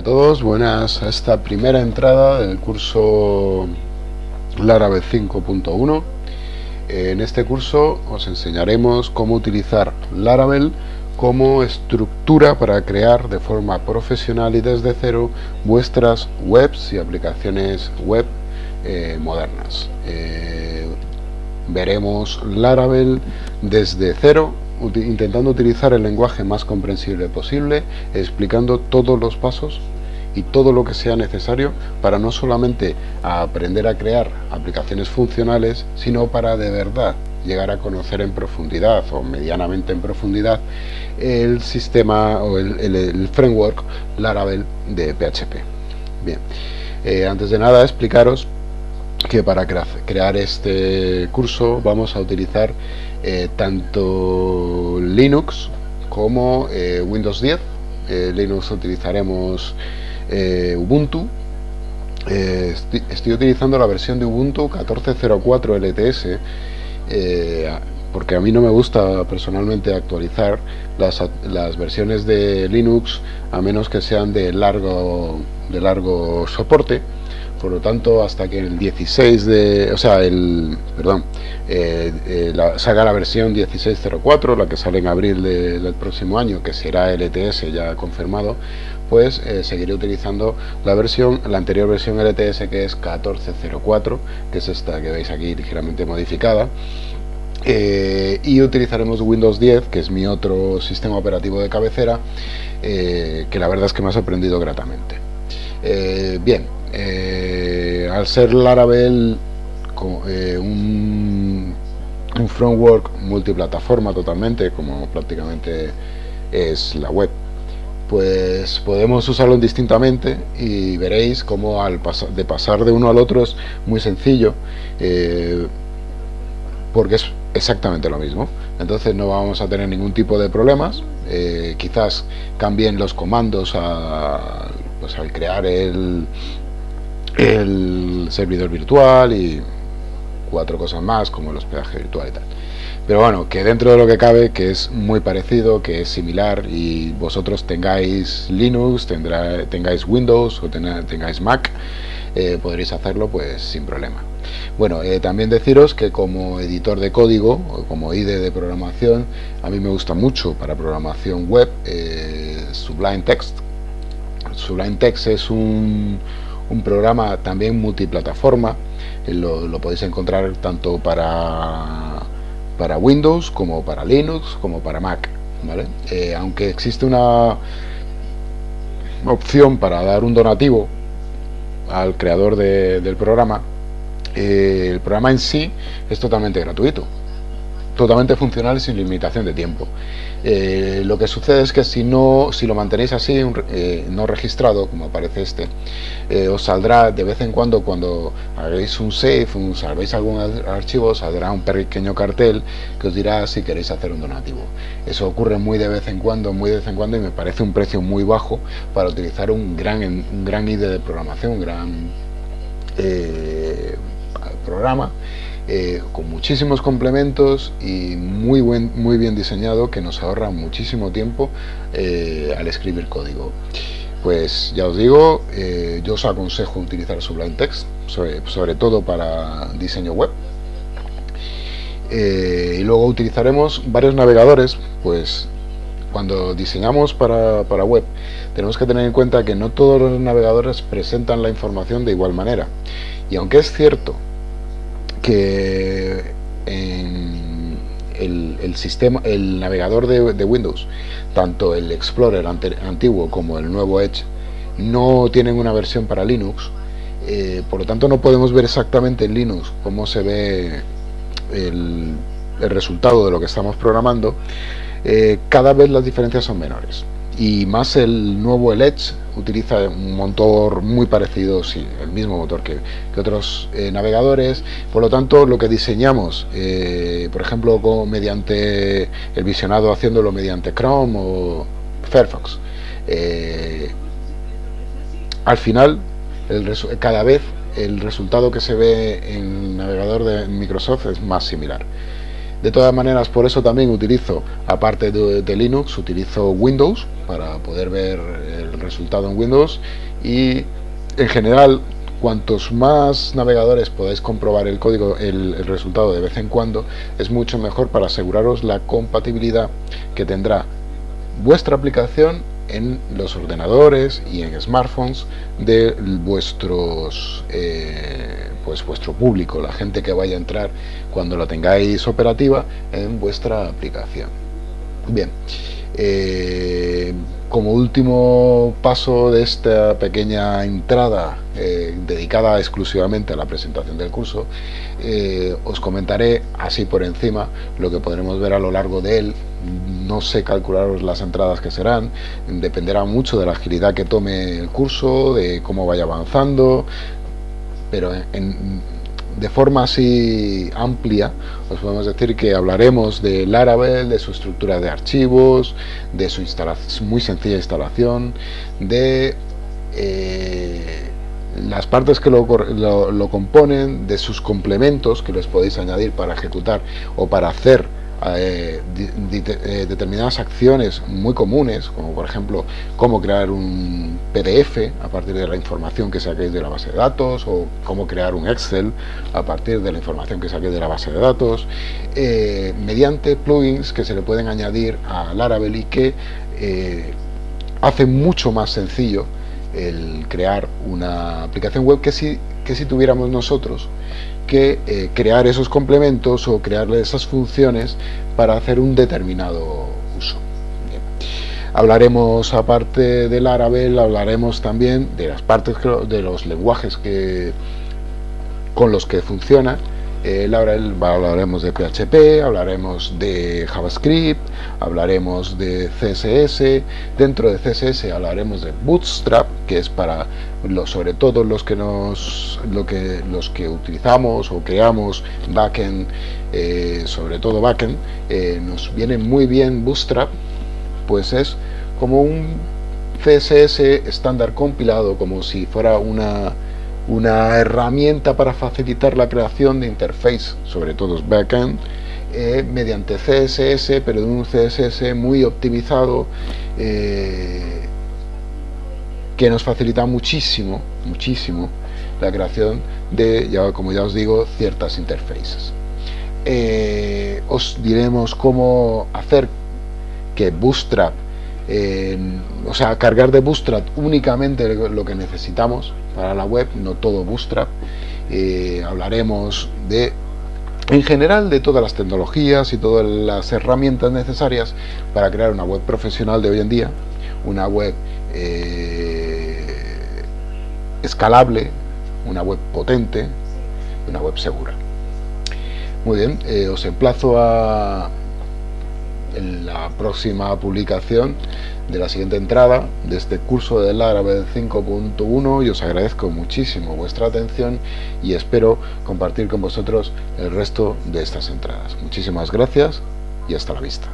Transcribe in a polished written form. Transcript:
todos, buenas a esta primera entrada del curso Laravel 5.1. En este curso os enseñaremos cómo utilizar Laravel como estructura para crear de forma profesional y desde cero vuestras webs y aplicaciones web modernas. Veremos Laravel desde cero, intentando utilizar el lenguaje más comprensible posible, explicando todos los pasos y todo lo que sea necesario para no solamente aprender a crear aplicaciones funcionales, sino para de verdad llegar a conocer en profundidad o medianamente en profundidad el sistema o el framework Laravel de PHP. Bien, antes de nada explicaros que para crear este curso vamos a utilizar tanto Linux como Windows 10. Linux utilizaremos Ubuntu. Estoy utilizando la versión de Ubuntu 14.04 LTS porque a mí no me gusta personalmente actualizar las versiones de Linux a menos que sean de largo soporte. Por lo tanto, hasta que el 16 salga la versión 16.04, la que sale en abril del próximo año, que será LTS ya confirmado, pues seguiré utilizando la anterior versión LTS, que es 14.04, que es esta que veis aquí ligeramente modificada. Y utilizaremos Windows 10, que es mi otro sistema operativo de cabecera, que la verdad es que me ha sorprendido gratamente. Bien. Al ser Laravel un framework multiplataforma totalmente, como prácticamente es la web, pues podemos usarlo indistintamente y veréis cómo de pasar de uno al otro es muy sencillo, porque es exactamente lo mismo. Entonces no vamos a tener ningún tipo de problemas. Quizás cambien los comandos al crear el servidor virtual y 4 cosas más, como el hospedaje virtual y tal. Pero bueno, que dentro de lo que cabe, que es muy parecido, que es similar, y vosotros tengáis Linux, tengáis Windows o tengáis Mac, podréis hacerlo pues sin problema. Bueno, también deciros que como editor de código o como IDE de programación, a mí me gusta mucho para programación web Sublime Text. Sublime Text es un programa también multiplataforma. Lo podéis encontrar tanto para Windows como para Linux como para Mac, ¿vale? Aunque existe una opción para dar un donativo al creador del programa, el programa en sí es totalmente gratuito, totalmente funcional y sin limitación de tiempo. Lo que sucede es que si lo mantenéis así, no registrado, como aparece os saldrá de vez en cuando hagáis un save, salvéis algún archivo, saldrá un pequeño cartel que os dirá si queréis hacer un donativo. Eso ocurre muy de vez en cuando, y me parece un precio muy bajo para utilizar un gran IDE de programación, un gran programa, con muchísimos complementos y muy bien diseñado, que nos ahorra muchísimo tiempo al escribir código. Pues ya os digo, yo os aconsejo utilizar Sublime Text, sobre todo para diseño web. Y luego utilizaremos varios navegadores. Pues cuando diseñamos para web, tenemos que tener en cuenta que no todos los navegadores presentan la información de igual manera. Y aunque es cierto que en el navegador de Windows, tanto el Explorer antiguo como el nuevo Edge, no tienen una versión para Linux, por lo tanto no podemos ver exactamente en Linux cómo se ve el resultado de lo que estamos programando. Cada vez las diferencias son menores, y más el nuevo Edge utiliza un motor muy parecido, sí, el mismo motor que otros navegadores. Por lo tanto, lo que diseñamos, por ejemplo, mediante el visionado, haciéndolo mediante Chrome o Firefox, al final cada vez el resultado que se ve en el navegador de Microsoft es más similar. De todas maneras, por eso también utilizo, aparte de Linux, utilizo Windows para poder ver el resultado en Windows, y en general, cuantos más navegadores podáis comprobar el código, el resultado de vez en cuando, es mucho mejor para aseguraros la compatibilidad que tendrá vuestra aplicación en los ordenadores y en smartphones de vuestros pues vuestro público, la gente que vaya a entrar cuando la tengáis operativa en vuestra aplicación. Bien, como último paso de esta pequeña entrada dedicada exclusivamente a la presentación del curso, os comentaré así por encima lo que podremos ver a lo largo de él. No sé calcularos las entradas que serán, dependerá mucho de la agilidad que tome el curso, de cómo vaya avanzando, pero de forma así amplia os podemos decir que hablaremos de Laravel, de su estructura de archivos, de su muy sencilla instalación, de las partes que lo componen, de sus complementos que les podéis añadir para ejecutar o para hacer determinadas acciones muy comunes, como por ejemplo cómo crear un PDF a partir de la información que saquéis de la base de datos, o cómo crear un Excel a partir de la información que saquéis de la base de datos, mediante plugins que se le pueden añadir a Laravel y que hacen mucho más sencillo el crear una aplicación web que si tuviéramos nosotros que crear esos complementos o crearle esas funciones para hacer un determinado uso. Bien. Hablaremos, aparte de Laravel, hablaremos también de las partes de los lenguajes con los que funciona Laravel. Hablaremos de PHP, hablaremos de JavaScript, hablaremos de CSS. Dentro de CSS hablaremos de Bootstrap, que es para sobre todo los que utilizamos o creamos backend, sobre todo backend, nos viene muy bien Bootstrap, pues es como un CSS estándar compilado, como si fuera una herramienta para facilitar la creación de interface, sobre todo backend, mediante CSS, pero de un CSS muy optimizado, que nos facilita muchísimo la creación de, como ya os digo, ciertas interfaces. Os diremos cómo hacer que Bootstrap, o sea, cargar de Bootstrap únicamente lo que necesitamos para la web, no todo Bootstrap. Hablaremos en general de todas las tecnologías y todas las herramientas necesarias para crear una web profesional de hoy en día, una web escalable, una web potente, una web segura. Muy bien, os emplazo en la próxima publicación de la siguiente entrada de este curso de Laravel 5.1, y os agradezco muchísimo vuestra atención y espero compartir con vosotros el resto de estas entradas. Muchísimas gracias y hasta la vista.